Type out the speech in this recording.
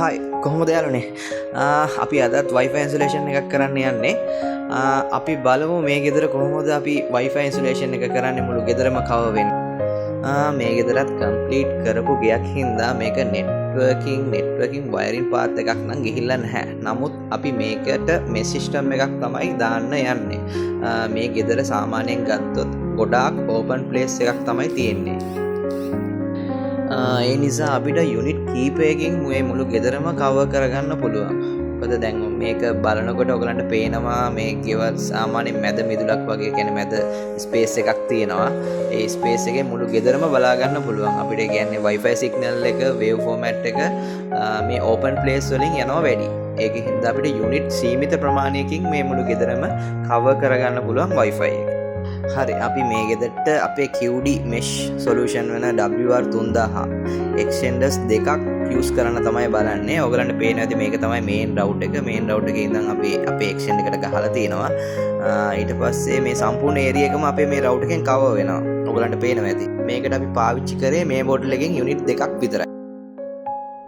හයි කොහොමද යාළුවනේ අපි අදත් Wi-Fi ඉන්ස්ටලේෂන් එකක් කරන්න යන්නේ අපි බලමු මේ ගෙදර කොහොමද අපි Wi-Fi ඉන්ස්ටලේෂන් එක කරන්නේ මුළු ගෙදරම කවර් වෙන්නේ මේ ගෙදරත් කම්ප්ලීට් කරපු ගයක් හින්දා මේක නෙට්වර්කින් වයරින් පාත් එකක් නම් ගිහිල්ලා නැහැ. නමුත් අපි මේකට මේ සිස්ටම් එකක් තමයි දාන්න යන්නේ. මේ ගෙදර සාමාන්‍යයෙන් ගත්තොත් ගොඩාක් ඕපන් ප්ලේස් එකක් තමයි තියෙන්නේ. ඒ නිසා අපිට යුනිට් කීපයකින් මේ මුළු ගෙදරම කවර් කරගන්න පුළුවන්. මොකද දැන් මේක බලනකොට ඔයගලන්ට පේනවා මේ ගෙවල් සාමාන්‍යයෙන් මැද මිදුලක් වගේ කියන්නේ මැද ස්පේස් එකක් තියෙනවා. ඒ ස්පේස් එකේ මුළු ගෙදරම බලා ගන්න පුළුවන්. අපිට කියන්නේ Wi-Fi signal එක wave format එක මේ open place වලින් යනවා වැඩි. ඒකෙන් හින්දා අපිට යුනිට් සීමිත ප්‍රමාණයකින් මේ මුළු ගෙදරම කවර් කරගන්න පුළුවන් Wi-Fi එක. හරි අපි මේ ගෙදරට අපේ QD mesh solution වෙන WR3000 extenders දෙකක් use කරන්න තමයි බලන්නේ. ඔයගලන්ට පේනවා ඇති මේක තමයි main router එක. main router එකේ ඉඳන් අපි අපේ extend එකට ගහලා තිනවා. ඊට පස්සේ මේ සම්පූර්ණ area එකම අපේ මේ router එකෙන් cover වෙනවා. ඔයගලන්ට පේනවා ඇති. මේකට අපි පාවිච්චි කරේ මේ model එකෙන් unit දෙකක් විතරයි.